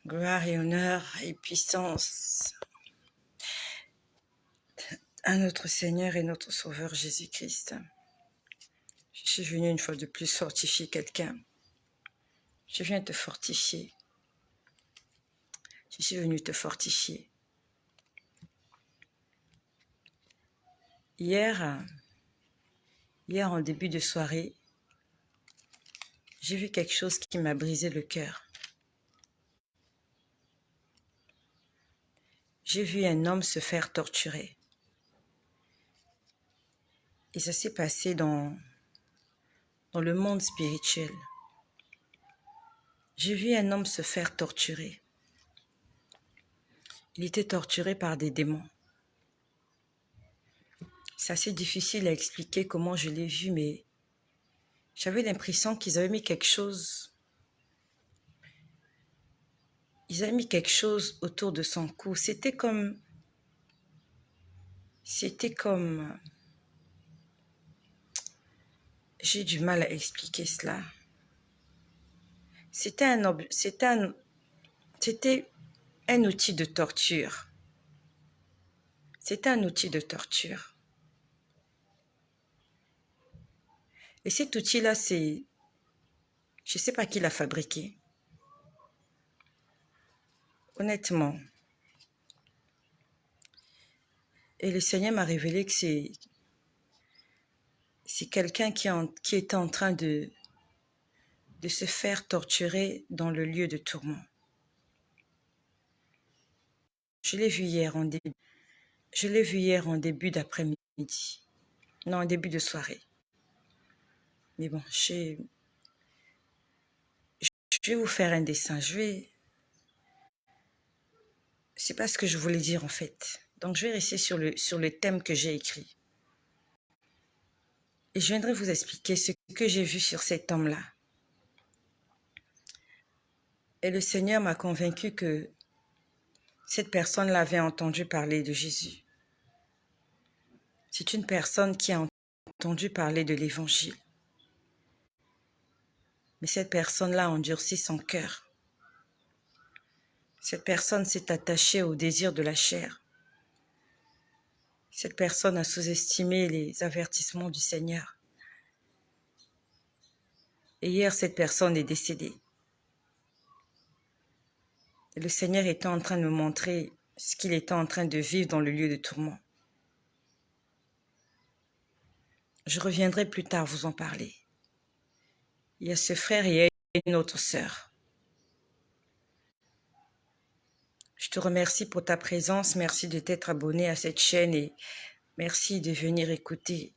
Gloire et honneur et puissance à notre Seigneur et notre Sauveur Jésus-Christ. Je suis venue une fois de plus fortifier quelqu'un. Je viens te fortifier. Je suis venue te fortifier. Hier en début de soirée, j'ai vu quelque chose qui m'a brisé le cœur. J'ai vu un homme se faire torturer. Et ça s'est passé dans le monde spirituel. J'ai vu un homme se faire torturer. Il était torturé par des démons. C'est assez difficile à expliquer comment je l'ai vu, mais j'avais l'impression qu'ils avaient mis quelque chose. Ils avaient mis quelque chose autour de son cou. C'était comme... J'ai du mal à expliquer cela. C'était un outil de torture. C'était un outil de torture. Et cet outil-là, je ne sais pas qui l'a fabriqué. Honnêtement. Et le Seigneur m'a révélé que c'est quelqu'un qui était en train de se faire torturer dans le lieu de tourment. Je l'ai vu hier en début d'après-midi. Non, en début de soirée. Mais bon, je vais vous faire un dessin. C'est pas ce que je voulais dire en fait. Donc je vais rester sur le thème que j'ai écrit. Et je viendrai vous expliquer ce que j'ai vu sur cet homme-là. Et le Seigneur m'a convaincu que cette personne-là avait entendu parler de Jésus. C'est une personne qui a entendu parler de l'Évangile. Mais cette personne-là a endurci son cœur. Cette personne s'est attachée au désir de la chair. Cette personne a sous-estimé les avertissements du Seigneur. Et hier, cette personne est décédée. Et le Seigneur était en train de me montrer ce qu'il était en train de vivre dans le lieu de tourment. Je reviendrai plus tard vous en parler. Il y a ce frère et il y a une autre sœur. Je te remercie pour ta présence. Merci de t'être abonné à cette chaîne et merci de venir écouter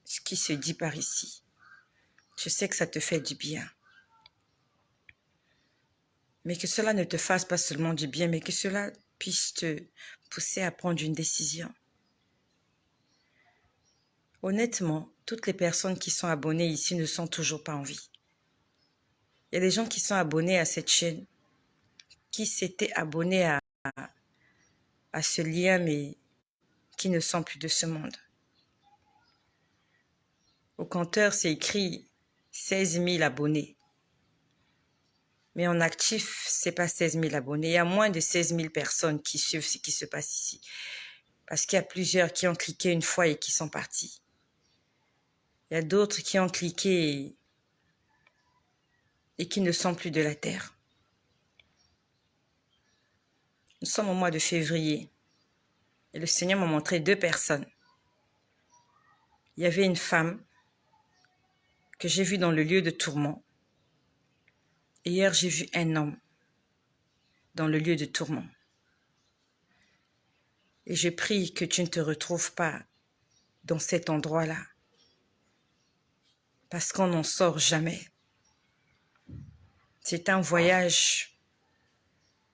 ce qui se dit par ici. Je sais que ça te fait du bien. Mais que cela ne te fasse pas seulement du bien, mais que cela puisse te pousser à prendre une décision. Honnêtement, toutes les personnes qui sont abonnées ici ne sont toujours pas en vie. Il y a des gens qui sont abonnés à cette chaîne, qui s'étaient abonnés à ce lien, mais qui ne sont plus de ce monde. Au compteur, c'est écrit 16 000 abonnés. Mais en actif, c'est pas 16 000 abonnés. Il y a moins de 16 000 personnes qui suivent ce qui se passe ici. Parce qu'il y a plusieurs qui ont cliqué une fois et qui sont partis. Il y a d'autres qui ont cliqué et qui ne sont plus de la terre. Nous sommes au mois de février. Et le Seigneur m'a montré 2 personnes. Il y avait une femme que j'ai vue dans le lieu de tourment. Et hier, j'ai vu un homme dans le lieu de tourment. Et je prie que tu ne te retrouves pas dans cet endroit-là. Parce qu'on n'en sort jamais. C'est un voyage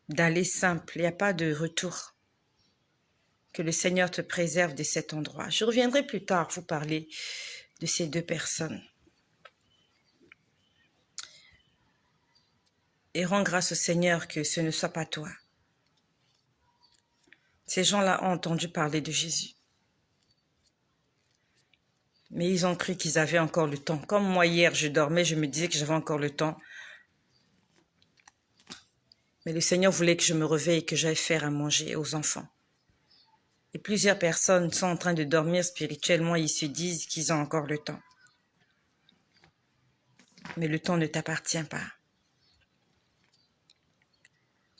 d'aller simple. Il n'y a pas de retour. Que le Seigneur te préserve de cet endroit. Je reviendrai plus tard vous parler de ces 2 personnes. Et rends grâce au Seigneur que ce ne soit pas toi. Ces gens-là ont entendu parler de Jésus. Mais ils ont cru qu'ils avaient encore le temps. Comme moi hier, je dormais, je me disais que j'avais encore le temps. Mais le Seigneur voulait que je me réveille et que j'aille faire à manger aux enfants. Et plusieurs personnes sont en train de dormir spirituellement et ils se disent qu'ils ont encore le temps. Mais le temps ne t'appartient pas.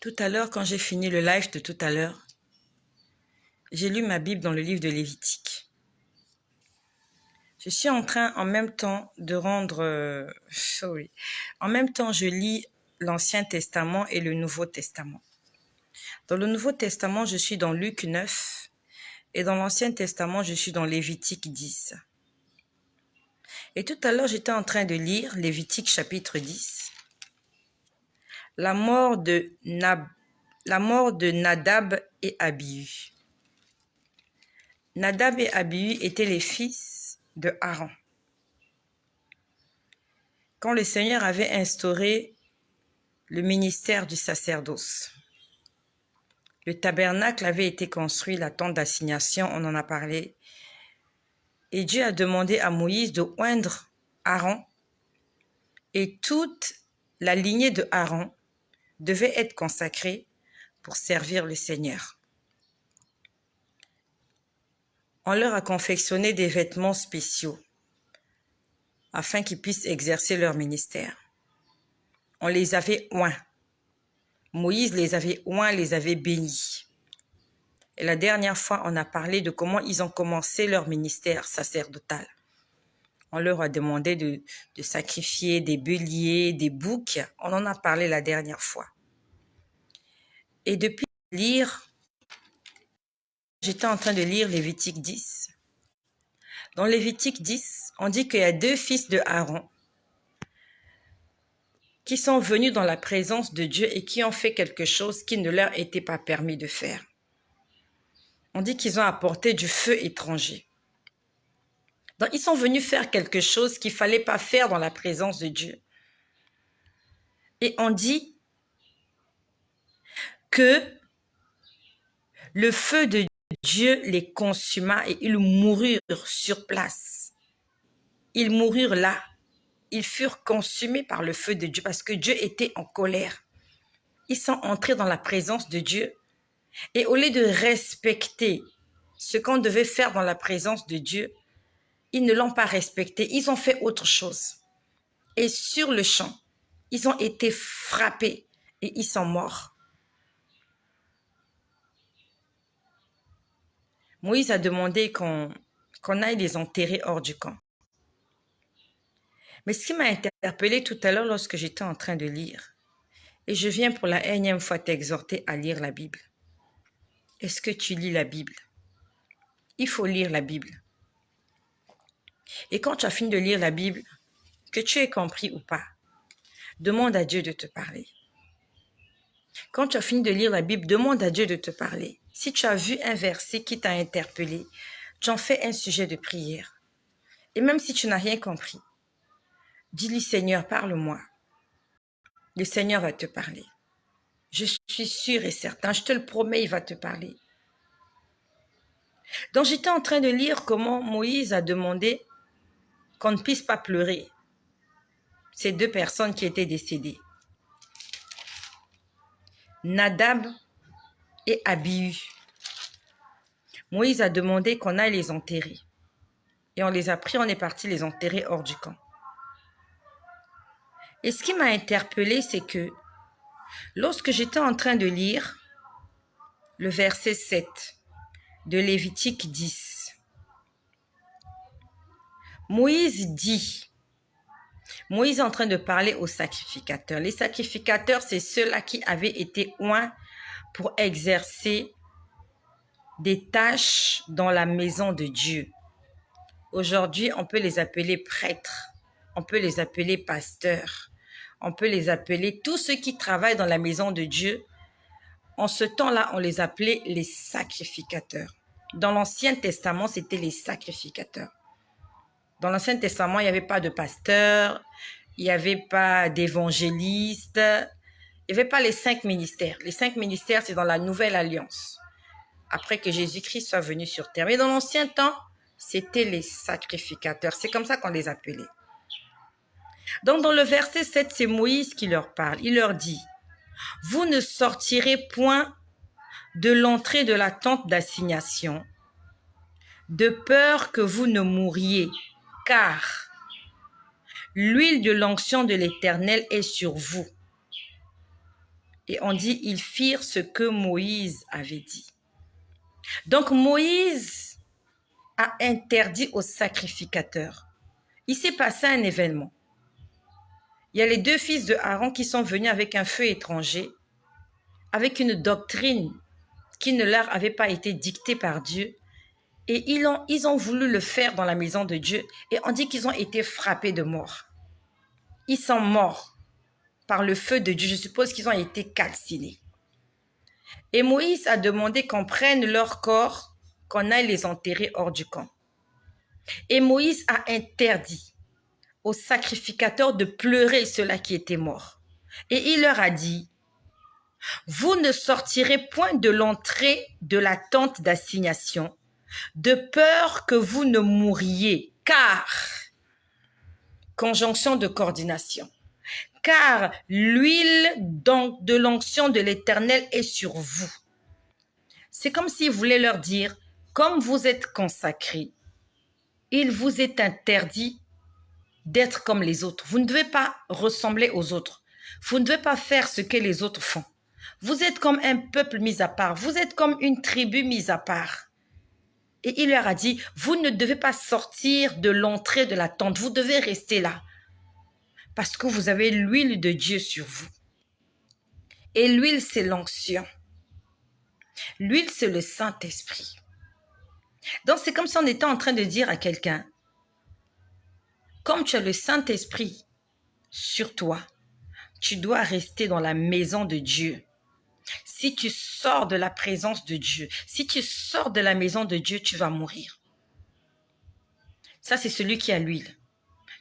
Tout à l'heure, quand j'ai fini le live de tout à l'heure, j'ai lu ma Bible dans le livre de Lévitique. Je suis en train en même temps de rendre... En même temps, je lis l'Ancien Testament et le Nouveau Testament. Dans le Nouveau Testament, je suis dans Luc 9 et dans l'Ancien Testament, je suis dans Lévitique 10. Et tout à l'heure, j'étais en train de lire Lévitique chapitre 10. La mort de Nadab et Abihu. Nadab et Abihu étaient les fils de Aaron. Quand le Seigneur avait instauré le ministère du sacerdoce, le tabernacle avait été construit, la tente d'assignation, on en a parlé, et Dieu a demandé à Moïse de oindre Aaron, et toute la lignée de Aaron devait être consacrée pour servir le Seigneur. On leur a confectionné des vêtements spéciaux afin qu'ils puissent exercer leur ministère. On les avait oints. Moïse les avait oints, les avait bénis. Et la dernière fois, on a parlé de comment ils ont commencé leur ministère sacerdotal. On leur a demandé de sacrifier des béliers, des boucs. On en a parlé la dernière fois. Et depuis j'étais en train de lire Lévitique 10. Dans Lévitique 10, on dit qu'il y a 2 fils de Aaron qui sont venus dans la présence de Dieu et qui ont fait quelque chose qui ne leur était pas permis de faire. On dit qu'ils ont apporté du feu étranger. Donc, ils sont venus faire quelque chose qu'il ne fallait pas faire dans la présence de Dieu. Et on dit que le feu de Dieu les consuma et ils moururent sur place. Ils moururent là. Ils furent consumés par le feu de Dieu parce que Dieu était en colère. Ils sont entrés dans la présence de Dieu et au lieu de respecter ce qu'on devait faire dans la présence de Dieu, ils ne l'ont pas respecté. Ils ont fait autre chose. Et sur le champ, ils ont été frappés et ils sont morts. Moïse a demandé qu'on aille les enterrer hors du camp. Mais ce qui m'a interpellée tout à l'heure lorsque j'étais en train de lire, et je viens pour la énième fois t'exhorter à lire la Bible. Est-ce que tu lis la Bible? Il faut lire la Bible. Et quand tu as fini de lire la Bible, que tu aies compris ou pas, demande à Dieu de te parler. Quand tu as fini de lire la Bible, demande à Dieu de te parler. Si tu as vu un verset qui t'a interpellé, tu en fais un sujet de prière. Et même si tu n'as rien compris, dis-lui, Seigneur, parle-moi. Le Seigneur va te parler. Je suis sûre et certain, je te le promets, il va te parler. Donc j'étais en train de lire comment Moïse a demandé qu'on ne puisse pas pleurer ces 2 personnes qui étaient décédées. Nadab et Abihu. Moïse a demandé qu'on aille les enterrer. Et on les a pris, on est parti les enterrer hors du camp. Et ce qui m'a interpellée, c'est que lorsque j'étais en train de lire le verset 7 de Lévitique 10, Moïse est en train de parler aux sacrificateurs. Les sacrificateurs, c'est ceux-là qui avaient été oints pour exercer des tâches dans la maison de Dieu. Aujourd'hui, on peut les appeler prêtres, on peut les appeler pasteurs, on peut les appeler tous ceux qui travaillent dans la maison de Dieu. En ce temps-là, on les appelait les sacrificateurs. Dans l'Ancien Testament, c'était les sacrificateurs. Dans l'Ancien Testament, il n'y avait pas de pasteur, il n'y avait pas d'évangéliste, il n'y avait pas les 5 ministères. Les 5 ministères, c'est dans la Nouvelle Alliance, après que Jésus-Christ soit venu sur terre. Mais dans l'Ancien temps, c'était les sacrificateurs. C'est comme ça qu'on les appelait. Donc, dans le verset 7, c'est Moïse qui leur parle. Il leur dit, Vous ne sortirez point de l'entrée de la tente d'assignation, de peur que vous ne mouriez, car l'huile de l'onction de l'Éternel est sur vous. Et on dit, ils firent ce que Moïse avait dit. Donc Moïse a interdit aux sacrificateurs. Il s'est passé un événement. Il y a les deux fils de Aaron qui sont venus avec un feu étranger, avec une doctrine qui ne leur avait pas été dictée par Dieu. Et ils ont voulu le faire dans la maison de Dieu. Et on dit qu'ils ont été frappés de mort. Ils sont morts par le feu de Dieu. Je suppose qu'ils ont été calcinés. Et Moïse a demandé qu'on prenne leur corps, qu'on aille les enterrer hors du camp. Et Moïse a interdit aux sacrificateurs de pleurer ceux-là qui étaient morts. Et il leur a dit, vous ne sortirez point de l'entrée de la tente d'assignation, de peur que vous ne mouriez, car, conjonction de coordination, car l'huile de l'onction de l'Éternel est sur vous. C'est comme s'il voulait leur dire, comme vous êtes consacrés, il vous est interdit d'être comme les autres. Vous ne devez pas ressembler aux autres. Vous ne devez pas faire ce que les autres font. Vous êtes comme un peuple mis à part. Vous êtes comme une tribu mise à part. Et il leur a dit, vous ne devez pas sortir de l'entrée de la tente. Vous devez rester là. Parce que vous avez l'huile de Dieu sur vous. Et l'huile, c'est l'onction. L'huile, c'est le Saint-Esprit. Donc, c'est comme si on était en train de dire à quelqu'un, comme tu as le Saint-Esprit sur toi, tu dois rester dans la maison de Dieu. Si tu sors de la présence de Dieu, si tu sors de la maison de Dieu, tu vas mourir. Ça, c'est celui qui a l'huile.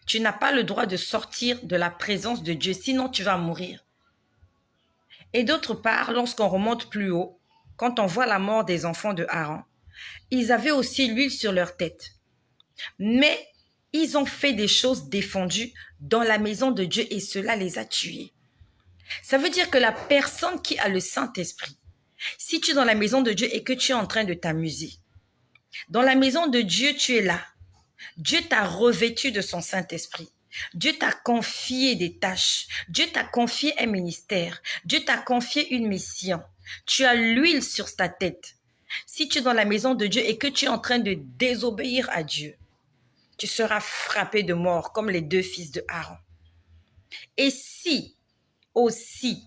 Tu n'as pas le droit de sortir de la présence de Dieu, sinon tu vas mourir. Et d'autre part, lorsqu'on remonte plus haut, quand on voit la mort des enfants de Aaron, ils avaient aussi l'huile sur leur tête. Mais ils ont fait des choses défendues dans la maison de Dieu et cela les a tués. Ça veut dire que la personne qui a le Saint-Esprit, si tu es dans la maison de Dieu et que tu es en train de t'amuser, dans la maison de Dieu, tu es là. Dieu t'a revêtu de son Saint-Esprit. Dieu t'a confié des tâches. Dieu t'a confié un ministère. Dieu t'a confié une mission. Tu as l'huile sur ta tête. Si tu es dans la maison de Dieu et que tu es en train de désobéir à Dieu, tu seras frappé de mort comme les deux fils de Aaron. Et si aussi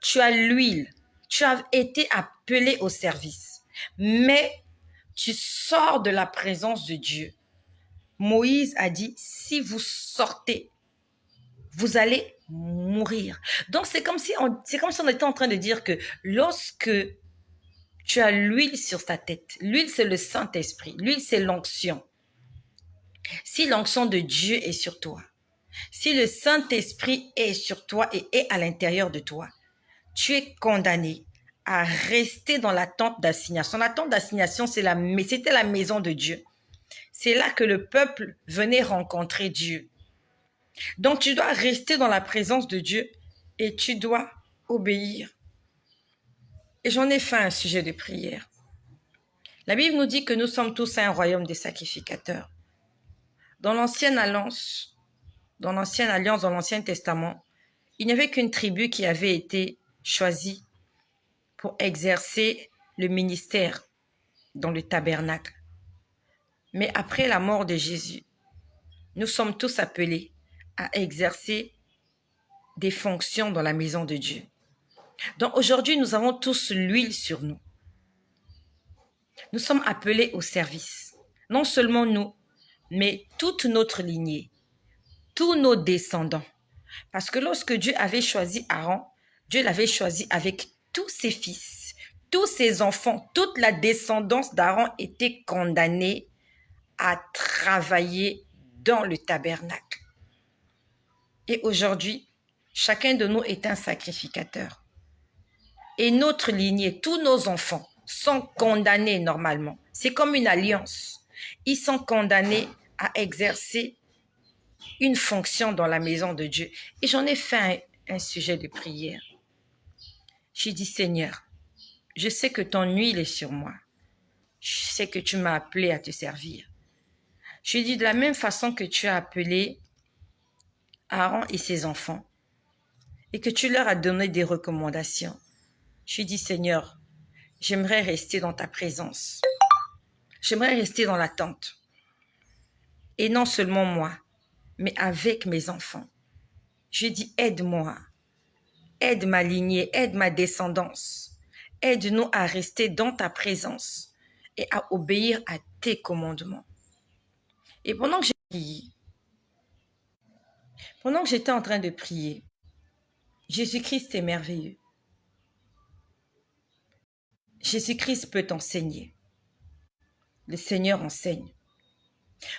tu as l'huile, tu as été appelé au service, mais tu sors de la présence de Dieu. Moïse a dit, si vous sortez, vous allez mourir. Donc, c'est comme si on était en train de dire que lorsque tu as l'huile sur ta tête, l'huile, c'est le Saint-Esprit, l'huile, c'est l'onction. Si l'onction de Dieu est sur toi, si le Saint-Esprit est sur toi et est à l'intérieur de toi, tu es condamné à rester dans la tente d'assignation. La tente d'assignation, c'était la maison de Dieu. C'est là que le peuple venait rencontrer Dieu. Donc, tu dois rester dans la présence de Dieu et tu dois obéir. Et j'en ai fait un sujet de prière. La Bible nous dit que nous sommes tous un royaume des sacrificateurs. Dans l'Ancienne Alliance, dans l'Ancien Testament, il n'y avait qu'une tribu qui avait été choisie pour exercer le ministère dans le tabernacle. Mais après la mort de Jésus, nous sommes tous appelés à exercer des fonctions dans la maison de Dieu. Donc aujourd'hui, nous avons tous l'huile sur nous. Nous sommes appelés au service. Non seulement nous, mais toute notre lignée, tous nos descendants. Parce que lorsque Dieu avait choisi Aaron, Dieu l'avait choisi avec tous ses fils, tous ses enfants, toute la descendance d'Aaron était condamnée à travailler dans le tabernacle. Et aujourd'hui, chacun de nous est un sacrificateur. Et notre lignée, tous nos enfants sont condamnés normalement. C'est comme une alliance. Ils sont condamnés à exercer une fonction dans la maison de Dieu. Et j'en ai fait un sujet de prière. J'ai dit, Seigneur, je sais que ton huile est sur moi. Je sais que tu m'as appelé à te servir. Je lui ai dit, de la même façon que tu as appelé Aaron et ses enfants et que tu leur as donné des recommandations. Je lui ai dit, Seigneur, j'aimerais rester dans ta présence. J'aimerais rester dans l'attente. Et non seulement moi, mais avec mes enfants. Je lui ai dit, aide-moi. Aide ma lignée, aide ma descendance. Aide-nous à rester dans ta présence et à obéir à tes commandements. Et pendant que j'étais en train de prier, Jésus-Christ est merveilleux. Jésus-Christ peut t'enseigner. Le Seigneur enseigne.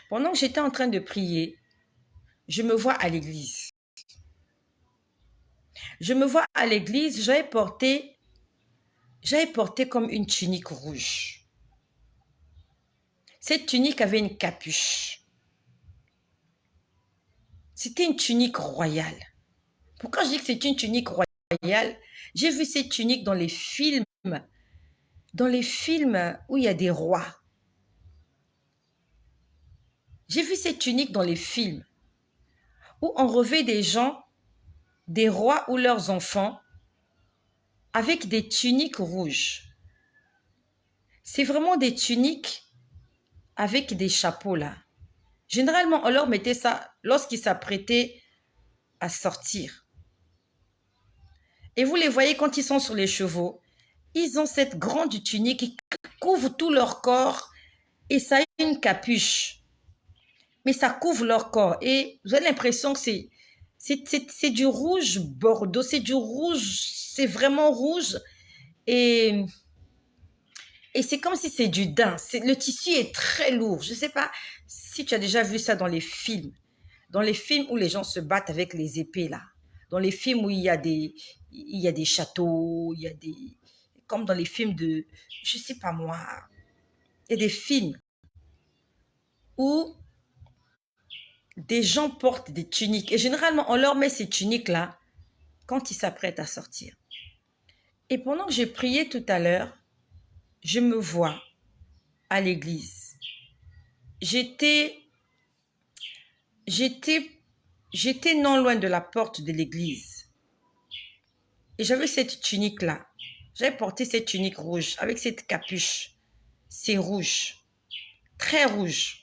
Pendant que j'étais en train de prier, je me vois à l'église. Je me vois à l'église, j'avais porté comme une tunique rouge. Cette tunique avait une capuche. C'était une tunique royale. Pourquoi je dis que c'est une tunique royale? J'ai vu cette tunique dans les films où il y a des rois. J'ai vu cette tunique dans les films où on revêt des gens, des rois ou leurs enfants, avec des tuniques rouges. C'est vraiment des tuniques avec des chapeaux là. Généralement, on leur mettait ça lorsqu'ils s'apprêtaient à sortir. Et vous les voyez quand ils sont sur les chevaux, ils ont cette grande tunique qui couvre tout leur corps et ça a une capuche. Mais ça couvre leur corps et vous avez l'impression que c'est du rouge bordeaux, c'est du rouge, c'est vraiment rouge et c'est comme si c'est du daim. Le tissu est très lourd. Je ne sais pas si tu as déjà vu ça dans les films où les gens se battent avec les épées là, dans les films où il y a des châteaux, comme dans les films de, je ne sais pas moi, il y a des films où des gens portent des tuniques et généralement on leur met ces tuniques là quand ils s'apprêtent à sortir. Et pendant que j'ai prié tout à l'heure, je me vois à l'église. J'étais non loin de la porte de l'église. Et j'avais cette tunique-là. J'avais porté cette tunique rouge avec cette capuche. C'est rouge. Très rouge.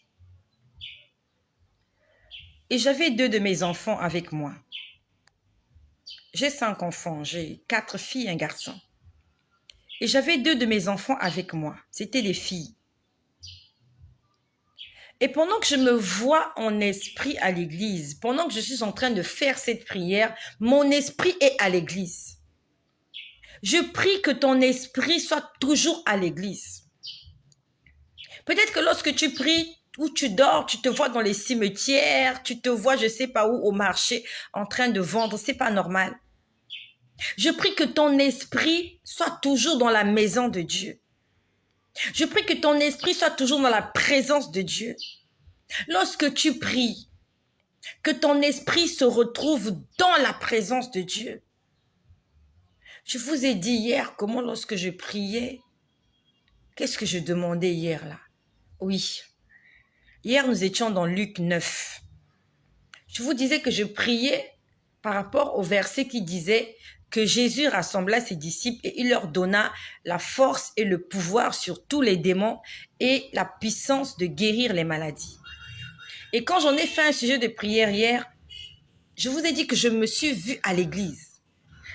Et j'avais 2 de mes enfants avec moi. J'ai 5 enfants. J'ai 4 filles et un garçon. Et j'avais 2 de mes enfants avec moi. C'était des filles. Et pendant que je me vois en esprit à l'église, pendant que je suis en train de faire cette prière, mon esprit est à l'église. Je prie que ton esprit soit toujours à l'église. Peut-être que lorsque tu pries ou tu dors, tu te vois dans les cimetières, tu te vois je ne sais pas où au marché en train de vendre, c'est pas normal. Je prie que ton esprit soit toujours dans la maison de Dieu. Je prie que ton esprit soit toujours dans la présence de Dieu. Lorsque tu pries, que ton esprit se retrouve dans la présence de Dieu. Je vous ai dit hier comment lorsque je priais, qu'est-ce que je demandais hier là? Oui, hier nous étions dans Luc 9. Je vous disais que je priais par rapport au verset qui disait que Jésus rassembla ses disciples et il leur donna la force et le pouvoir sur tous les démons et la puissance de guérir les maladies. Et quand j'en ai fait un sujet de prière hier, je vous ai dit que je me suis vue à l'église.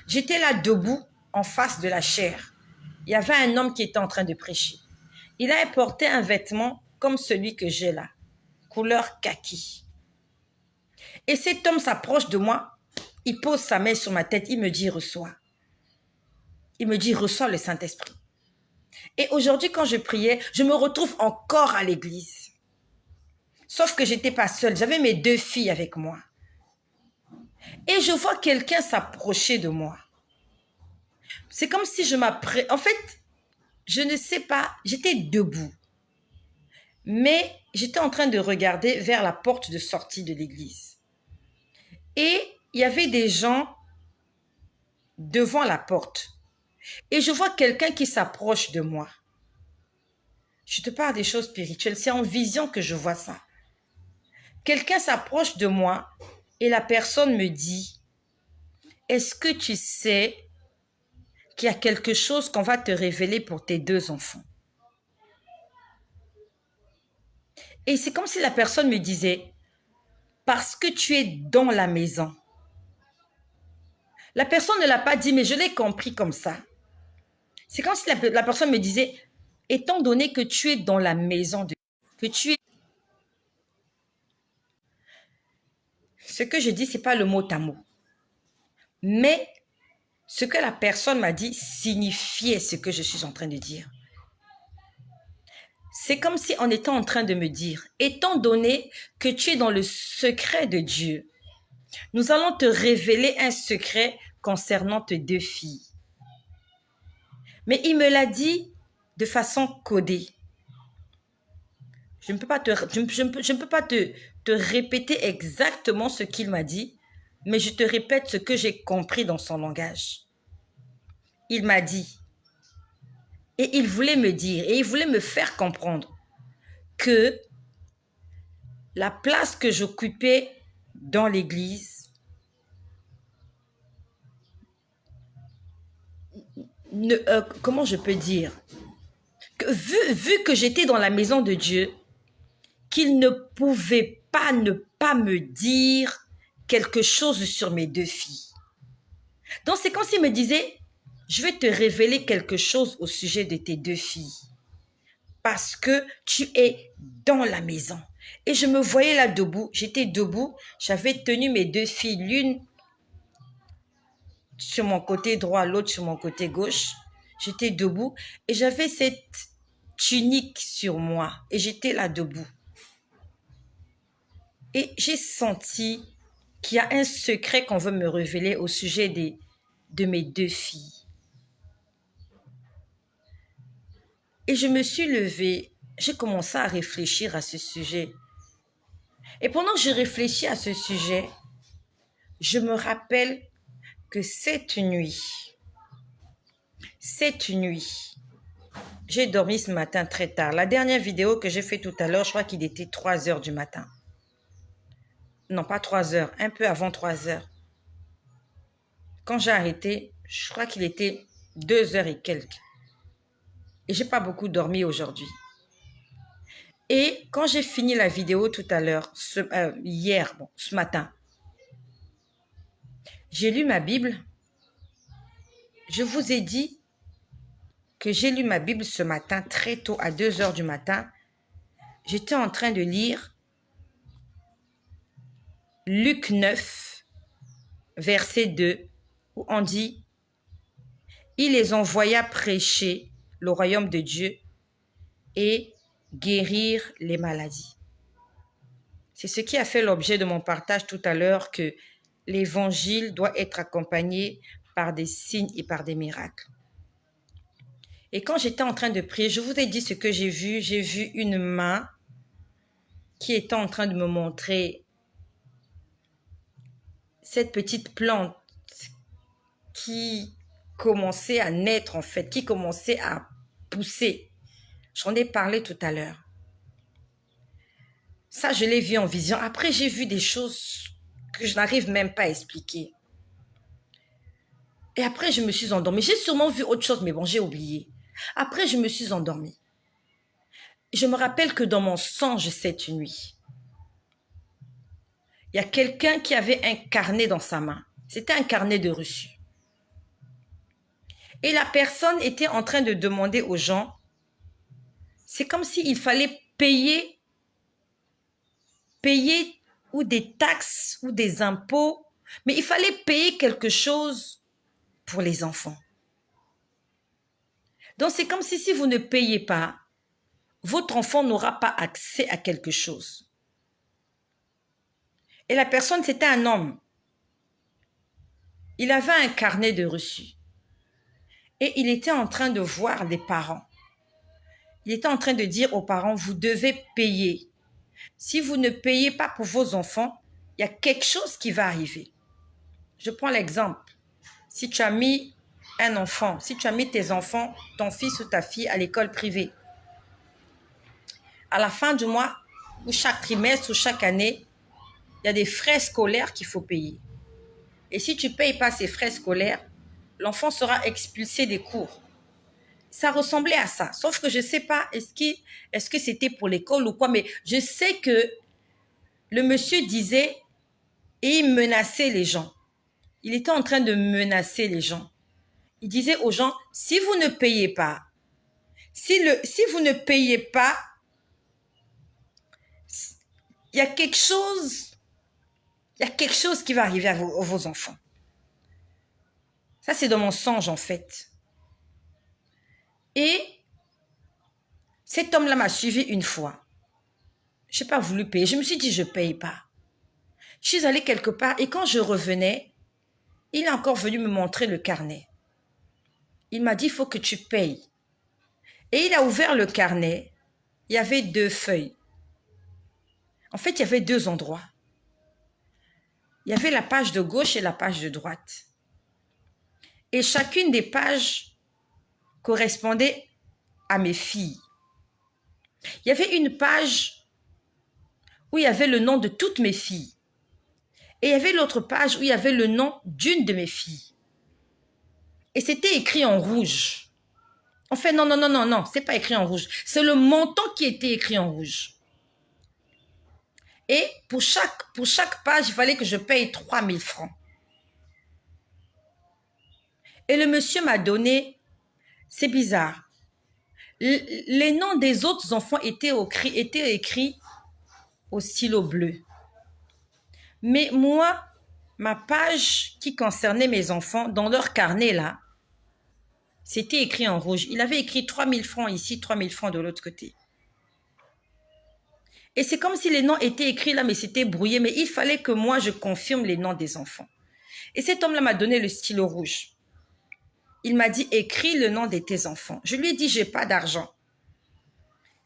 J'étais là debout en face de la chaire. Il y avait un homme qui était en train de prêcher. Il avait porté un vêtement comme celui que j'ai là, couleur kaki. Et cet homme s'approche de moi, il pose sa main sur ma tête, il me dit « reçois ». Il me dit « reçois le Saint-Esprit ». Et aujourd'hui, quand je priais, je me retrouve encore à l'église. Sauf que je n'étais pas seule, j'avais mes 2 filles avec moi. Et je vois quelqu'un s'approcher de moi. C'est comme si je m'apprêtais. En fait, je ne sais pas, j'étais debout. Mais j'étais en train de regarder vers la porte de sortie de l'église. Et il y avait des gens devant la porte. et je vois quelqu'un qui s'approche de moi. Je te parle des choses spirituelles, c'est en vision que je vois ça. Quelqu'un s'approche de moi et la personne me dit, est-ce que tu sais qu'il y a quelque chose qu'on va te révéler pour tes 2 enfants? Et c'est comme si la personne me disait, parce que tu es dans la maison. La personne ne l'a pas dit, mais je l'ai compris comme ça. C'est comme si la personne me disait, étant donné que tu es dans la maison, que tu es... Ce que je dis, ce n'est pas le mot à mot. Mais ce que la personne m'a dit signifiait ce que je suis en train de dire. C'est comme si on était en train de me dire, étant donné que tu es dans le secret de Dieu, nous allons te révéler un secret concernant tes 2 filles. Mais il me l'a dit de façon codée. Je ne peux pas te répéter exactement ce qu'il m'a dit, mais je te répète ce que j'ai compris dans son langage. Il m'a dit, et il voulait me dire, et il voulait me faire comprendre que la place que j'occupais dans l'église comment je peux dire, que vu que j'étais dans la maison de Dieu, qu'il ne pouvait pas ne pas me dire quelque chose sur mes 2 filles. Donc c'est comme s'il me disait, je vais te révéler quelque chose au sujet de tes 2 filles, parce que tu es dans la maison. Et je me voyais là debout, j'étais debout, j'avais tenu mes 2 filles, l'une sur mon côté droit, l'autre sur mon côté gauche. J'étais debout et j'avais cette tunique sur moi et j'étais là debout. Et j'ai senti qu'il y a un secret qu'on veut me révéler au sujet de mes 2 filles. Et je me suis levée, j'ai commencé à réfléchir à ce sujet. Et pendant que je réfléchis à ce sujet, je me rappelle que cette nuit, j'ai dormi ce matin très tard. La dernière vidéo que j'ai faite tout à l'heure, je crois qu'il était 3 heures du matin. Non, pas 3 heures, un peu avant 3 heures. Quand j'ai arrêté, je crois qu'il était 2 heures et quelques. Et j'ai pas beaucoup dormi aujourd'hui. Et quand j'ai fini la vidéo tout à l'heure, ce matin, j'ai lu ma Bible. Je vous ai dit que j'ai lu ma Bible ce matin très tôt, à 2 heures du matin. J'étais en train de lire Luc 9, verset 2, où on dit « Il les envoya prêcher le royaume de Dieu et guérir les maladies. » C'est ce qui a fait l'objet de mon partage tout à l'heure, que l'évangile doit être accompagné par des signes et par des miracles. Et quand j'étais en train de prier, je vous ai dit ce que j'ai vu. J'ai vu une main qui était en train de me montrer cette petite plante qui commençait à naître en fait, qui commençait à pousser. J'en ai parlé tout à l'heure. Ça, je l'ai vu en vision. Après, j'ai vu des choses que je n'arrive même pas à expliquer. Et après, je me suis endormie. J'ai sûrement vu autre chose, mais bon, j'ai oublié. Après, je me suis endormie. Je me rappelle que dans mon songe cette nuit, il y a quelqu'un qui avait un carnet dans sa main. C'était un carnet de reçu. Et la personne était en train de demander aux gens, c'est comme s'il fallait payer ou des taxes ou des impôts, mais il fallait payer quelque chose pour les enfants. Donc c'est comme si vous ne payez pas, votre enfant n'aura pas accès à quelque chose. Et la personne, c'était un homme. Il avait un carnet de reçus. Et il était en train de voir les parents. Il était en train de dire aux parents, vous devez payer. Si vous ne payez pas pour vos enfants, il y a quelque chose qui va arriver. Je prends l'exemple. Si tu as mis un enfant, si tu as mis tes enfants, ton fils ou ta fille à l'école privée, à la fin du mois, ou chaque trimestre ou chaque année, il y a des frais scolaires qu'il faut payer. Et si tu ne payes pas ces frais scolaires, l'enfant sera expulsé des cours. Ça ressemblait à ça. Sauf que je ne sais pas, est-ce que c'était pour l'école ou quoi, mais je sais que le monsieur disait et il menaçait les gens. Il était en train de menacer les gens. Il disait aux gens, si vous ne payez pas, si vous ne payez pas, il y a quelque chose qui va arriver à vos enfants. Ça, c'est dans mon songe, en fait. Et cet homme-là m'a suivi une fois. Je n'ai pas voulu payer. Je me suis dit, je ne paye pas. Je suis allée quelque part et quand je revenais, il est encore venu me montrer le carnet. Il m'a dit, il faut que tu payes. Et il a ouvert le carnet. Il y avait 2 feuilles. En fait, il y avait 2 endroits. Il y avait la page de gauche et la page de droite. Et chacune des pages correspondait à mes filles. Il y avait une page où il y avait le nom de toutes mes filles. Et il y avait l'autre page où il y avait le nom d'une de mes filles. Et c'était écrit en rouge. En fait, non, c'est pas écrit en rouge. C'est le montant qui était écrit en rouge. Et pour chaque page, il fallait que je paye 3 000 francs. Et le monsieur m'a donné, c'est bizarre, les noms des autres enfants étaient écrits au stylo bleu. Mais moi, ma page qui concernait mes enfants, dans leur carnet là, c'était écrit en rouge. Il avait écrit 3 000 francs ici, 3 000 francs de l'autre côté. Et c'est comme si les noms étaient écrits là, mais c'était brouillé. Mais il fallait que moi, je confirme les noms des enfants. Et cet homme-là m'a donné le stylo rouge. Il m'a dit, écris le nom de tes enfants. Je lui ai dit, j'ai pas d'argent.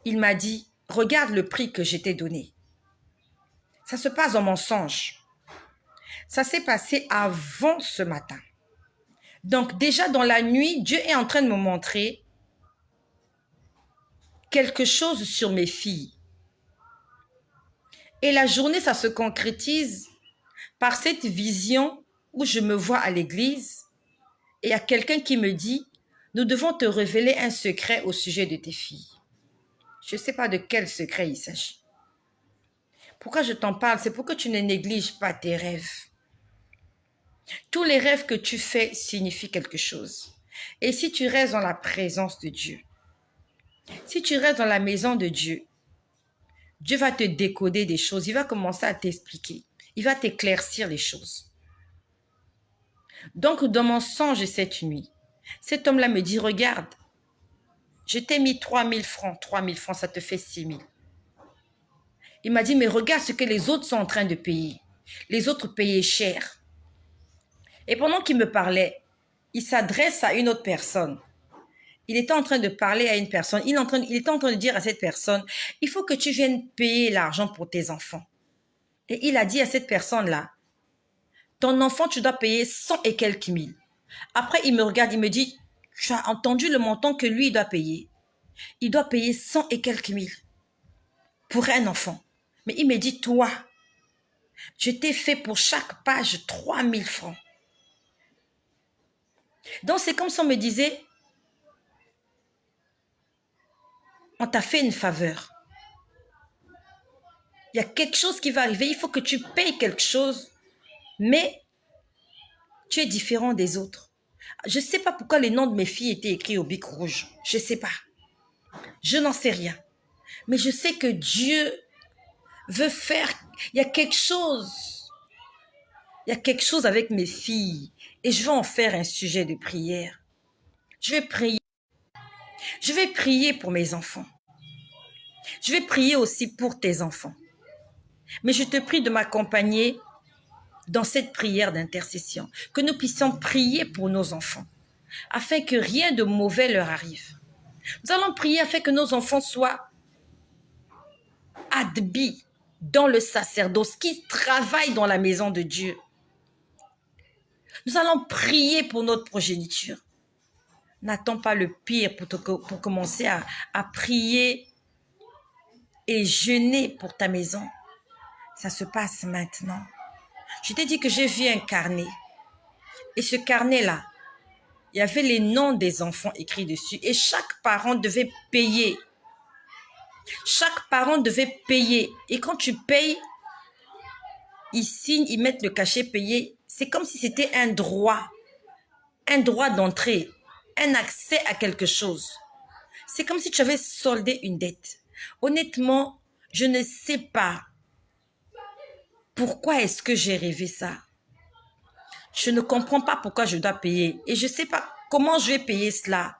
Il m'a dit, regarde le prix que je t'ai donné. Ça se passe dans mon songe. Ça s'est passé avant ce matin. Donc déjà dans la nuit, Dieu est en train de me montrer quelque chose sur mes filles. Et la journée, ça se concrétise par cette vision où je me vois à l'église et il y a quelqu'un qui me dit, nous devons te révéler un secret au sujet de tes filles. Je ne sais pas de quel secret il s'agit. Pourquoi je t'en parle? C'est pour que tu ne négliges pas tes rêves. Tous les rêves que tu fais signifient quelque chose. Et si tu restes dans la présence de Dieu, si tu restes dans la maison de Dieu, Dieu va te décoder des choses. Il va commencer à t'expliquer. Il va t'éclaircir les choses. Donc, dans mon songe cette nuit, cet homme-là me dit, regarde, je t'ai mis 3 000 francs. 3 000 francs, ça te fait 6 000. Il m'a dit, mais regarde ce que les autres sont en train de payer. Les autres payaient cher. Et pendant qu'il me parlait, il s'adresse à une autre personne. Il était en train de parler à une personne. Il était en train de dire à cette personne, il faut que tu viennes payer l'argent pour tes enfants. Et il a dit à cette personne-là, ton enfant, tu dois payer 100 et quelques mille. Après, il me regarde, il me dit, tu as entendu le montant que lui, il doit payer. Il doit payer 100 et quelques mille pour un enfant. Mais il me dit, toi, je t'ai fait pour chaque page 3 000 francs. Donc, c'est comme si on me disait, on t'a fait une faveur. Il y a quelque chose qui va arriver, il faut que tu payes quelque chose, mais tu es différent des autres. Je ne sais pas pourquoi les noms de mes filles étaient écrits au bic rouge. Je ne sais pas. Je n'en sais rien. Mais je sais que Dieu veut faire... Il y a quelque chose. Il y a quelque chose avec mes filles. Et je vais en faire un sujet de prière. Je vais prier. Je vais prier pour mes enfants. Je vais prier aussi pour tes enfants. Mais je te prie de m'accompagner dans cette prière d'intercession. Que nous puissions prier pour nos enfants. Afin que rien de mauvais leur arrive. Nous allons prier afin que nos enfants soient admis dans le sacerdoce, qui travaillent dans la maison de Dieu. Nous allons prier pour notre progéniture. N'attends pas le pire pour commencer à prier et jeûner pour ta maison. Ça se passe maintenant. Je t'ai dit que j'ai vu un carnet. Et ce carnet-là, il y avait les noms des enfants écrits dessus. Et chaque parent devait payer. Chaque parent devait payer. Et quand tu payes, ils signent, ils mettent le cachet payé. C'est comme si c'était un droit d'entrée, un accès à quelque chose. C'est comme si tu avais soldé une dette. Honnêtement, je ne sais pas pourquoi est-ce que j'ai rêvé ça. Je ne comprends pas pourquoi je dois payer. Et je ne sais pas comment je vais payer cela.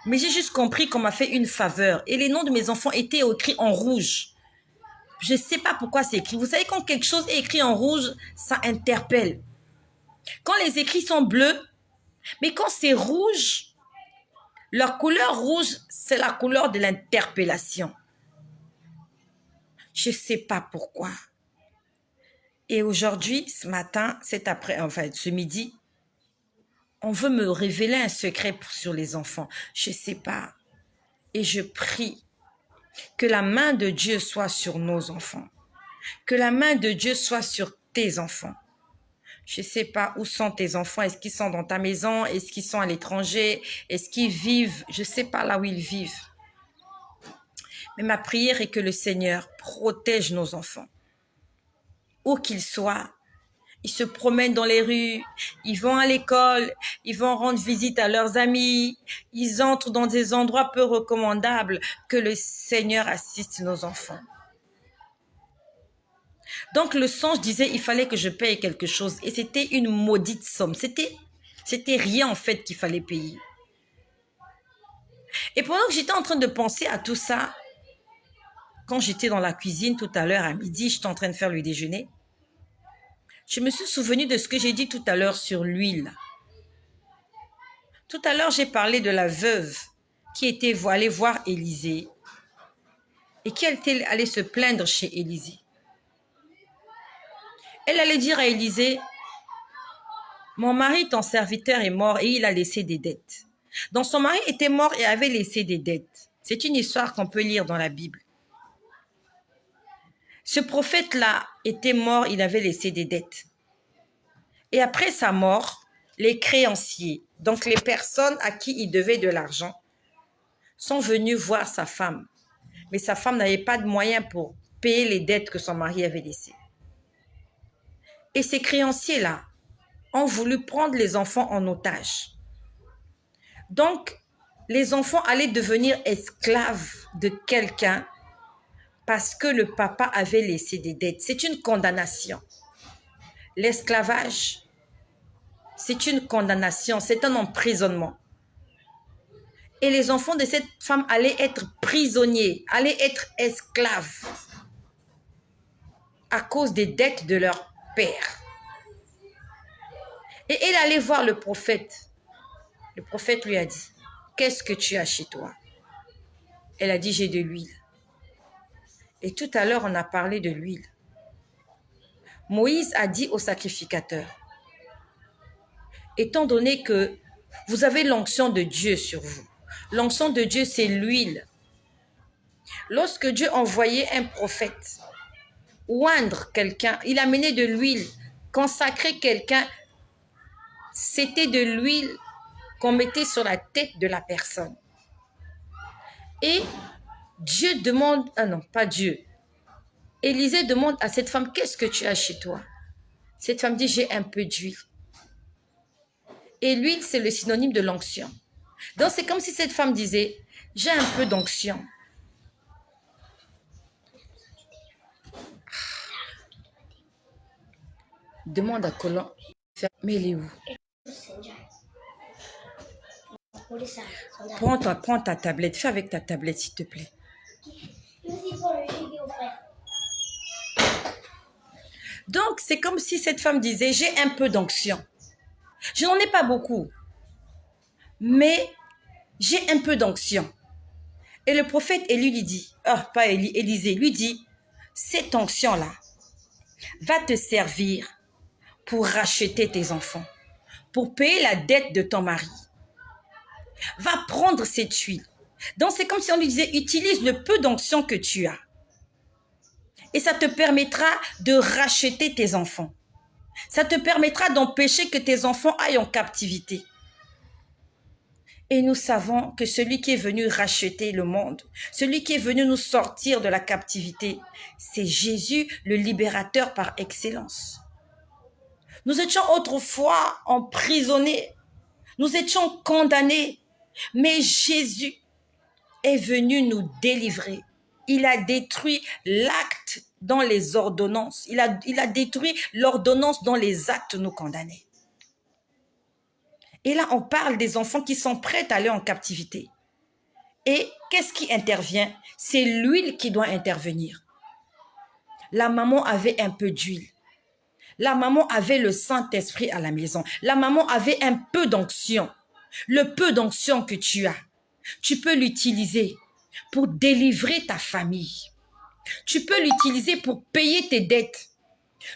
Mais j'ai juste compris qu'on m'a fait une faveur. Et les noms de mes enfants étaient écrits en rouge. Je ne sais pas pourquoi c'est écrit. Vous savez, quand quelque chose est écrit en rouge, ça interpelle. Quand les écrits sont bleus, mais quand c'est rouge, leur couleur rouge, c'est la couleur de l'interpellation. Je ne sais pas pourquoi. Et aujourd'hui, ce matin, ce midi, on veut me révéler un secret sur les enfants. Je ne sais pas. Et je prie que la main de Dieu soit sur nos enfants. Que la main de Dieu soit sur tes enfants. Je ne sais pas où sont tes enfants. Est-ce qu'ils sont dans ta maison? Est-ce qu'ils sont à l'étranger? Est-ce qu'ils vivent? Je ne sais pas là où ils vivent. Mais ma prière est que le Seigneur protège nos enfants. Où qu'ils soient, ils se promènent dans les rues, ils vont à l'école, ils vont rendre visite à leurs amis, ils entrent dans des endroits peu recommandables. Que le Seigneur assiste nos enfants. Donc le songe disait il fallait que je paye quelque chose et c'était une maudite somme. C'était rien en fait qu'il fallait payer. Et pendant que j'étais en train de penser à tout ça, quand j'étais dans la cuisine tout à l'heure à midi, j'étais en train de faire le déjeuner, je me suis souvenu de ce que j'ai dit tout à l'heure sur l'huile. Tout à l'heure, j'ai parlé de la veuve qui était allée voir Élisée et qui était allée se plaindre chez Élisée. Elle allait dire à Élisée, mon mari, ton serviteur, est mort et il a laissé des dettes. Donc son mari était mort et avait laissé des dettes. C'est une histoire qu'on peut lire dans la Bible. Ce prophète-là était mort, il avait laissé des dettes. Et après sa mort, les créanciers, donc les personnes à qui il devait de l'argent, sont venus voir sa femme. Mais sa femme n'avait pas de moyens pour payer les dettes que son mari avait laissées. Et ces créanciers-là ont voulu prendre les enfants en otage. Donc, les enfants allaient devenir esclaves de quelqu'un parce que le papa avait laissé des dettes. C'est une condamnation. L'esclavage, c'est une condamnation, c'est un emprisonnement. Et les enfants de cette femme allaient être prisonniers, allaient être esclaves à cause des dettes de leur père. Et elle allait voir le prophète. Le prophète lui a dit, qu'est-ce que tu as chez toi? Elle a dit, j'ai de l'huile. Et tout à l'heure, on a parlé de l'huile. Moïse a dit au sacrificateur, étant donné que vous avez l'onction de Dieu sur vous, l'onction de Dieu, c'est l'huile. Lorsque Dieu envoyait un prophète oindre quelqu'un, il amenait de l'huile, consacrer quelqu'un, c'était de l'huile qu'on mettait sur la tête de la personne. Et Dieu demande, pas Dieu, Élisée demande à cette femme, qu'est-ce que tu as chez toi? Cette femme dit, j'ai un peu d'huile. Et l'huile, c'est le synonyme de l'onction. Donc, c'est comme si cette femme disait, j'ai un peu d'onction. Demande à Colin, mais il est où? Prends ta tablette, fais avec ta tablette, s'il te plaît. Donc, c'est comme si cette femme disait, j'ai un peu d'onction. Je n'en ai pas beaucoup, mais j'ai un peu d'onction. Et le prophète Élie lui dit, Élisée lui dit, cette onction-là va te servir pour racheter tes enfants, pour payer la dette de ton mari. Va prendre cette huile. Donc, c'est comme si on lui disait, utilise le peu d'onction que tu as. Et ça te permettra de racheter tes enfants. Ça te permettra d'empêcher que tes enfants aillent en captivité. Et nous savons que celui qui est venu racheter le monde, celui qui est venu nous sortir de la captivité, c'est Jésus, le libérateur par excellence. Nous étions autrefois emprisonnés, nous étions condamnés, mais Jésus est venu nous délivrer. Il a détruit l'acte dans les ordonnances. Il a détruit l'ordonnance dans les actes nous condamnaient. Et là, on parle des enfants qui sont prêts à aller en captivité. Et qu'est-ce qui intervient? C'est l'huile qui doit intervenir. La maman avait un peu d'huile. La maman avait le Saint-Esprit à la maison. La maman avait un peu d'onction. Le peu d'onction que tu as, tu peux l'utiliser pour délivrer ta famille. Tu peux l'utiliser pour payer tes dettes.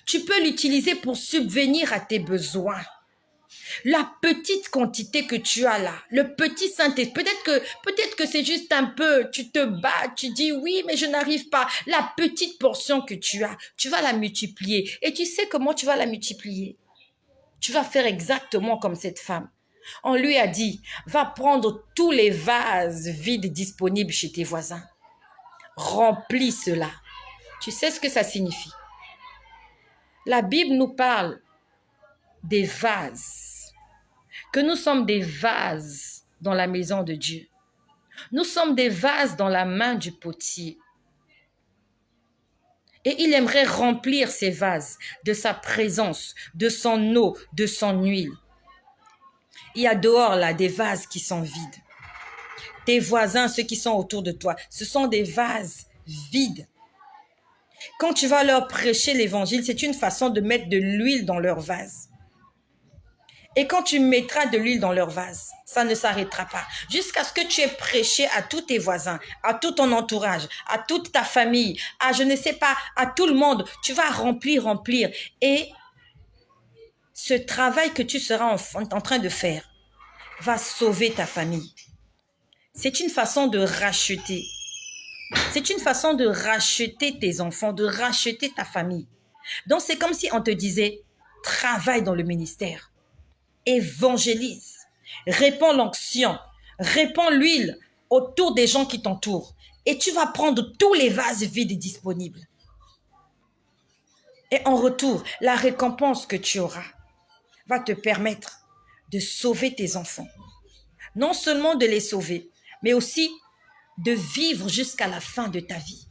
Tu peux l'utiliser pour subvenir à tes besoins. La petite quantité que tu as là, le petit Saint-Esprit, peut-être que c'est juste un peu, tu te bats, tu dis oui, mais je n'arrive pas. La petite portion que tu as, tu vas la multiplier. Et tu sais comment tu vas la multiplier? Tu vas faire exactement comme cette femme. On lui a dit, va prendre tous les vases vides disponibles chez tes voisins. Remplis cela. Tu sais ce que ça signifie? La Bible nous parle des vases, que nous sommes des vases dans la maison de Dieu. Nous sommes des vases dans la main du potier. Et il aimerait remplir ces vases de sa présence, de son eau, de son huile. Il y a dehors là des vases qui sont vides. Tes voisins, ceux qui sont autour de toi, ce sont des vases vides. Quand tu vas leur prêcher l'évangile, c'est une façon de mettre de l'huile dans leur vase. Et quand tu mettras de l'huile dans leur vase, ça ne s'arrêtera pas. Jusqu'à ce que tu aies prêché à tous tes voisins, à tout ton entourage, à toute ta famille, à je ne sais pas, à tout le monde. Tu vas remplir. Et ce travail que tu seras en train de faire va sauver ta famille. C'est une façon de racheter. C'est une façon de racheter tes enfants, de racheter ta famille. Donc, c'est comme si on te disait, travaille dans le ministère, évangélise, répands l'onction, répands l'huile autour des gens qui t'entourent. Et tu vas prendre tous les vases vides disponibles. Et en retour, la récompense que tu auras va te permettre de sauver tes enfants. Non seulement de les sauver, mais aussi de vivre jusqu'à la fin de ta vie.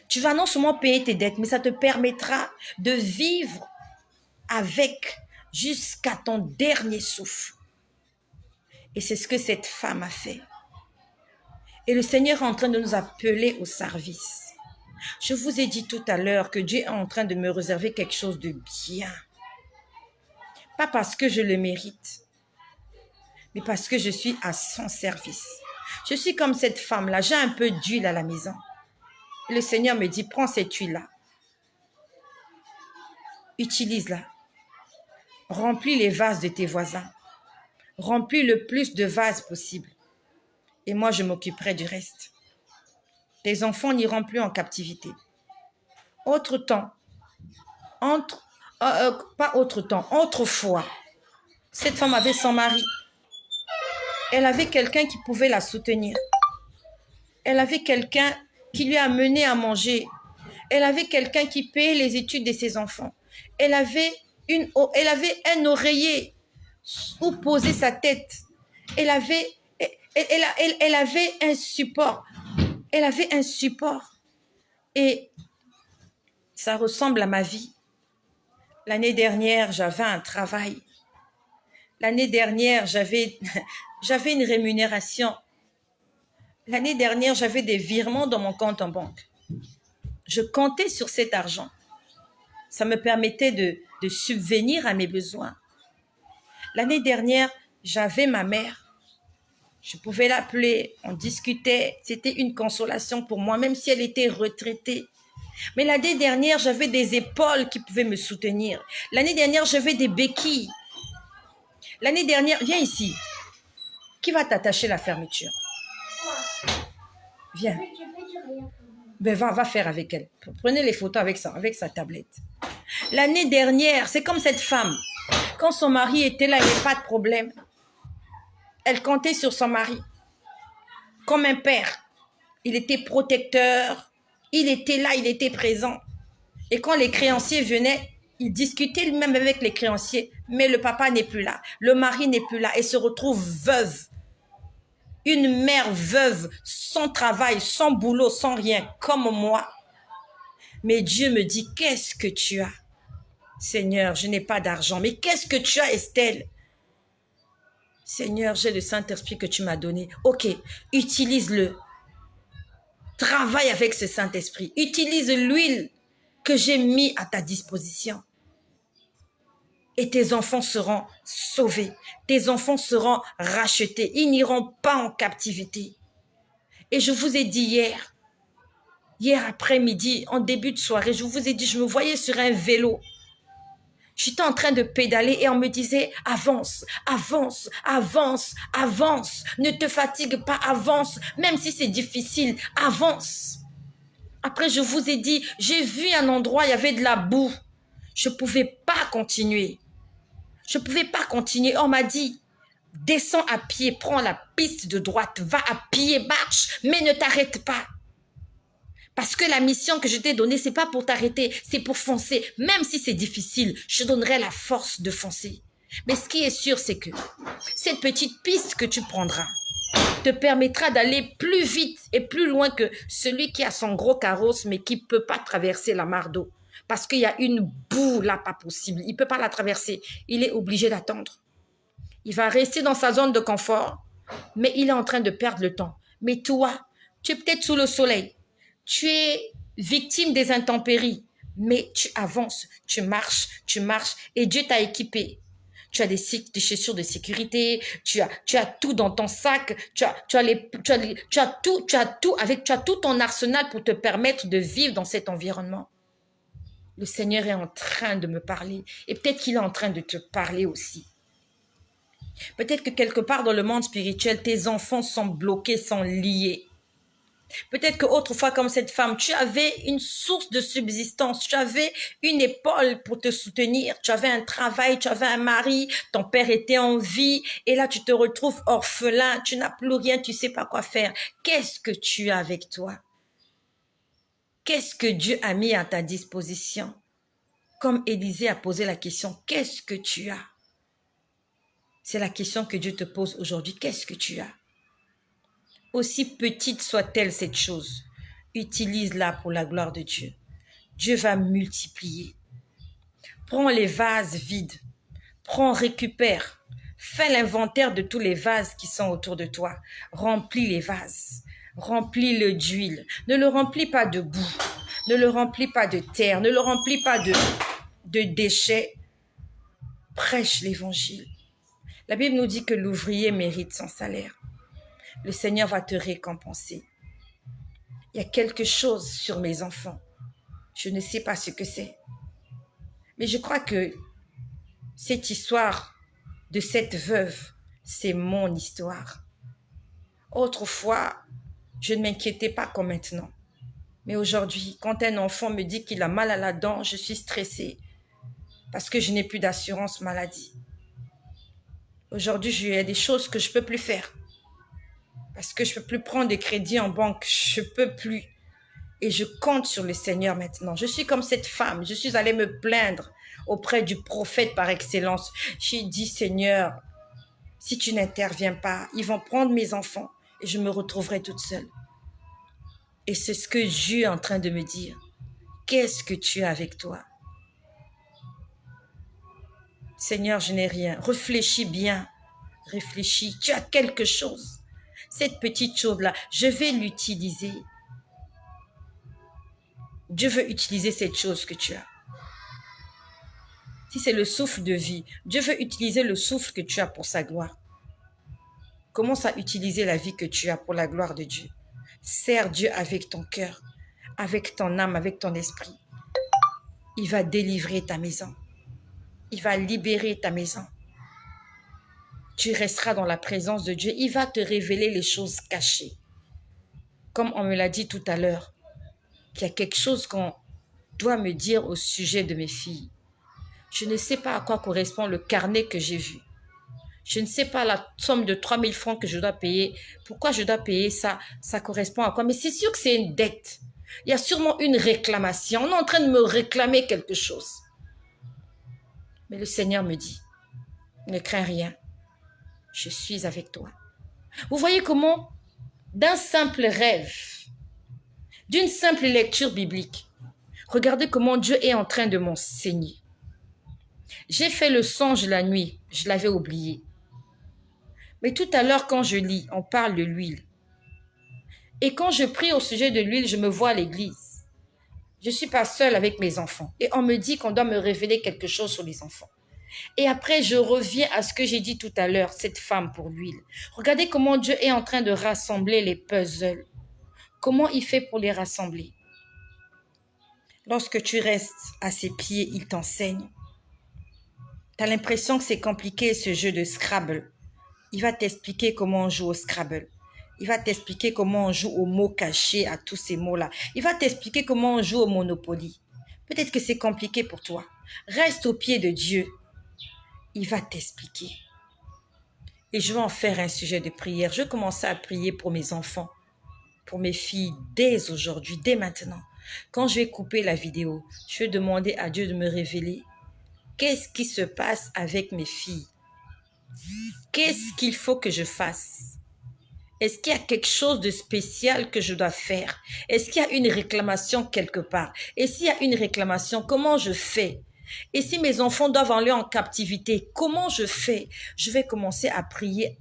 Tu vas non seulement payer tes dettes, mais ça te permettra de vivre avec jusqu'à ton dernier souffle. Et c'est ce que cette femme a fait. Et le Seigneur est en train de nous appeler au service. Je vous ai dit tout à l'heure que Dieu est en train de me réserver quelque chose de bien. Pas parce que je le mérite, mais parce que je suis à son service. Je suis comme cette femme-là, j'ai un peu d'huile à la maison. Le Seigneur me dit, prends cette huile-là, utilise-la, remplis les vases de tes voisins, remplis le plus de vases possible. Et moi, je m'occuperai du reste. Tes enfants n'iront plus en captivité. Autrefois, cette femme avait son mari. Elle avait quelqu'un qui pouvait la soutenir. Elle avait quelqu'un qui lui amenait à manger. Elle avait quelqu'un qui payait les études de ses enfants. Elle avait un oreiller où poser sa tête. Elle avait un support. Elle avait un support. Et ça ressemble à ma vie. L'année dernière, j'avais un travail. L'année dernière, j'avais une rémunération. L'année dernière, j'avais des virements dans mon compte en banque. Je comptais sur cet argent. Ça me permettait de subvenir à mes besoins. L'année dernière, j'avais ma mère. Je pouvais l'appeler, on discutait. C'était une consolation pour moi, même si elle était retraitée. Mais l'année dernière, j'avais des épaules qui pouvaient me soutenir. L'année dernière, j'avais des béquilles. L'année dernière, viens ici. Qui va t'attacher la fermeture? Viens. Ben va faire avec elle. Prenez les photos avec sa tablette. L'année dernière, c'est comme cette femme. Quand son mari était là, il n'y avait pas de problème. Elle comptait sur son mari. Comme un père. Il était protecteur. Il était là, il était présent. Et quand les créanciers venaient, il discutait lui-même avec les créanciers. Mais le papa n'est plus là. Le mari n'est plus là. Et se retrouve veuve. Une mère veuve, sans travail, sans boulot, sans rien, comme moi. Mais Dieu me dit, qu'est-ce que tu as? Seigneur, je n'ai pas d'argent. Mais qu'est-ce que tu as, Estelle? Seigneur, j'ai le Saint-Esprit que tu m'as donné. Ok, utilise-le. Travaille avec ce Saint-Esprit. Utilise l'huile que j'ai mis à ta disposition. Et tes enfants seront sauvés. Tes enfants seront rachetés. Ils n'iront pas en captivité. Et je vous ai dit hier après-midi, en début de soirée, je vous ai dit, je me voyais sur un vélo. J'étais en train de pédaler et on me disait, avance, avance, avance, avance. Ne te fatigue pas, avance. Même si c'est difficile, avance. Après, je vous ai dit, j'ai vu un endroit, il y avait de la boue. Je ne pouvais pas continuer. Je ne pouvais pas continuer. On m'a dit, descends à pied, prends la piste de droite, va à pied, marche, mais ne t'arrête pas. Parce que la mission que je t'ai donnée, ce n'est pas pour t'arrêter, c'est pour foncer. Même si c'est difficile, je donnerai la force de foncer. Mais ce qui est sûr, c'est que cette petite piste que tu prendras te permettra d'aller plus vite et plus loin que celui qui a son gros carrosse, mais qui ne peut pas traverser la mare d'eau. Parce qu'il y a une boue là, pas possible. Il ne peut pas la traverser. Il est obligé d'attendre. Il va rester dans sa zone de confort, mais il est en train de perdre le temps. Mais toi, tu es peut-être sous le soleil. Tu es victime des intempéries, mais tu avances, tu marches, et Dieu t'a équipé. Tu as des chaussures de sécurité, tu as tout dans ton sac, tu as tout ton arsenal pour te permettre de vivre dans cet environnement. Le Seigneur est en train de me parler et peut-être qu'il est en train de te parler aussi. Peut-être que quelque part dans le monde spirituel, tes enfants sont bloqués, sont liés. Peut-être qu'autrefois, comme cette femme, tu avais une source de subsistance, tu avais une épaule pour te soutenir, tu avais un travail, tu avais un mari, ton père était en vie, et là tu te retrouves orphelin, tu n'as plus rien, tu ne sais pas quoi faire. Qu'est-ce que tu as avec toi? Qu'est-ce que Dieu a mis à ta disposition? Comme Élisée a posé la question, qu'est-ce que tu as? C'est la question que Dieu te pose aujourd'hui, qu'est-ce que tu as? Aussi petite soit-elle cette chose, utilise-la pour la gloire de Dieu. Dieu va multiplier. Prends les vases vides, récupère, fais l'inventaire de tous les vases qui sont autour de toi. Remplis les vases, remplis-le d'huile. Ne le remplis pas de boue, ne le remplis pas de terre, ne le remplis pas de déchets. Prêche l'évangile. La Bible nous dit que l'ouvrier mérite son salaire. Le Seigneur va te récompenser. Il y a quelque chose sur mes enfants. Je ne sais pas ce que c'est. Mais je crois que cette histoire de cette veuve, c'est mon histoire. Autrefois, je ne m'inquiétais pas comme maintenant. Mais aujourd'hui, quand un enfant me dit qu'il a mal à la dent, je suis stressée parce que je n'ai plus d'assurance maladie. Aujourd'hui, il y a des choses que je ne peux plus faire. Parce que je ne peux plus prendre des crédits en banque. Je ne peux plus. Et je compte sur le Seigneur maintenant. Je suis comme cette femme. Je suis allée me plaindre auprès du prophète par excellence. J'ai dit, Seigneur, si tu n'interviens pas, ils vont prendre mes enfants et je me retrouverai toute seule. Et c'est ce que Dieu est en train de me dire. Qu'est-ce que tu as avec toi? Seigneur, je n'ai rien. Réfléchis bien. Réfléchis. Tu as quelque chose. Cette petite chose-là, je vais l'utiliser. Dieu veut utiliser cette chose que tu as. Si c'est le souffle de vie, Dieu veut utiliser le souffle que tu as pour sa gloire. Commence à utiliser la vie que tu as pour la gloire de Dieu. Sers Dieu avec ton cœur, avec ton âme, avec ton esprit. Il va délivrer ta maison. Il va libérer ta maison. tu resteras dans la présence de Dieu. Il va te révéler les choses cachées. Comme on me l'a dit tout à l'heure, qu'il y a quelque chose qu'on doit me dire au sujet de mes filles. Je ne sais pas à quoi correspond le carnet que j'ai vu. Je ne sais pas la somme de 3 000 francs que je dois payer. Pourquoi je dois payer ça? Ça correspond à quoi? Mais c'est sûr que c'est une dette. Il y a sûrement une réclamation. On est en train de me réclamer quelque chose. Mais le Seigneur me dit, ne crains rien. Je suis avec toi. Vous voyez comment, d'un simple rêve, d'une simple lecture biblique, regardez comment Dieu est en train de m'enseigner. J'ai fait le songe la nuit, je l'avais oublié. Mais tout à l'heure, quand je lis, on parle de l'huile. Et quand je prie au sujet de l'huile, je me vois à l'église. Je ne suis pas seule avec mes enfants. Et on me dit qu'on doit me révéler quelque chose sur les enfants. Et après, je reviens à ce que j'ai dit tout à l'heure, cette femme pour l'huile. Regardez comment Dieu est en train de rassembler les puzzles. Comment il fait pour les rassembler? Lorsque tu restes à ses pieds, il t'enseigne. Tu as l'impression que c'est compliqué ce jeu de Scrabble. Il va t'expliquer comment on joue au Scrabble. Il va t'expliquer comment on joue aux mots cachés, à tous ces mots-là. Il va t'expliquer comment on joue au Monopoly. Peut-être que c'est compliqué pour toi. Reste au pied de Dieu. Il va t'expliquer. Et je vais en faire un sujet de prière. Je vais commencer à prier pour mes enfants, pour mes filles, dès aujourd'hui, dès maintenant. Quand je vais couper la vidéo, je vais demander à Dieu de me révéler qu'est-ce qui se passe avec mes filles. Qu'est-ce qu'il faut que je fasse? Est-ce qu'il y a quelque chose de spécial que je dois faire? Est-ce qu'il y a une réclamation quelque part? Et s'il y a une réclamation, comment je fais? Et si mes enfants doivent aller en captivité, comment je fais? Je vais commencer à prier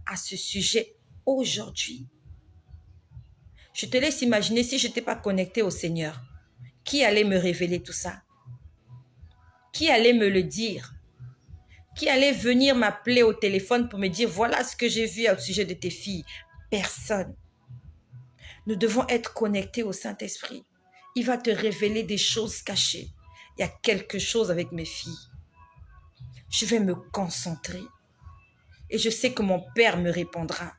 à ce sujet aujourd'hui. Je te laisse imaginer si je n'étais pas connectée au Seigneur. Qui allait me révéler tout ça? Qui allait me le dire? Qui allait venir m'appeler au téléphone pour me dire voilà ce que j'ai vu au sujet de tes filles? Personne. Nous devons être connectés au Saint-Esprit. Il va te révéler des choses cachées. Il y a quelque chose avec mes filles. Je vais me concentrer. Et je sais que mon Père me répondra.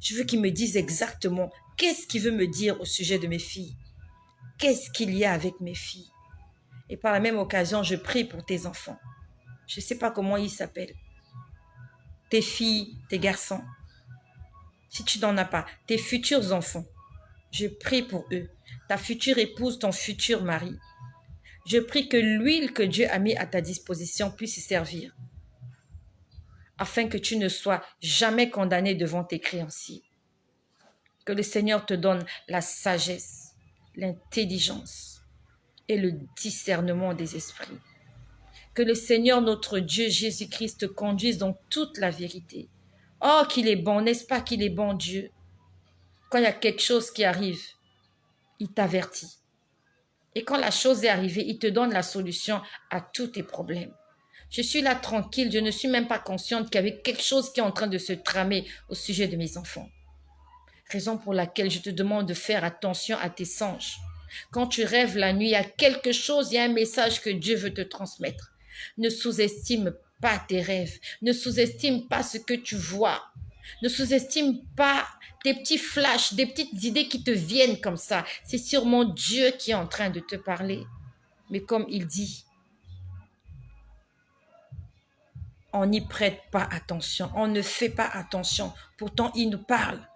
Je veux qu'il me dise exactement qu'est-ce qu'il veut me dire au sujet de mes filles. Qu'est-ce qu'il y a avec mes filles? Et par la même occasion, je prie pour tes enfants. Je ne sais pas comment ils s'appellent. Tes filles, tes garçons. Si tu n'en as pas, tes futurs enfants. Je prie pour eux. Ta future épouse, ton futur mari. Je prie que l'huile que Dieu a mise à ta disposition puisse y servir. Afin que tu ne sois jamais condamné devant tes créanciers. Que le Seigneur te donne la sagesse, l'intelligence et le discernement des esprits. Que le Seigneur, notre Dieu, Jésus-Christ, te conduise dans toute la vérité. Oh, qu'il est bon, n'est-ce pas qu'il est bon, Dieu? Quand il y a quelque chose qui arrive, il t'avertit. Et quand la chose est arrivée, il te donne la solution à tous tes problèmes. Je suis là tranquille, je ne suis même pas consciente qu'il y avait quelque chose qui est en train de se tramer au sujet de mes enfants. Raison pour laquelle je te demande de faire attention à tes songes. Quand tu rêves la nuit, il y a quelque chose, il y a un message que Dieu veut te transmettre. Ne sous-estime pas tes rêves. Ne sous-estime pas ce que tu vois. Ne sous-estime pas tes petits flashs, des petites idées qui te viennent comme ça. C'est sûrement Dieu qui est en train de te parler. Mais comme il dit, on n'y prête pas attention. On ne fait pas attention. Pourtant, il nous parle.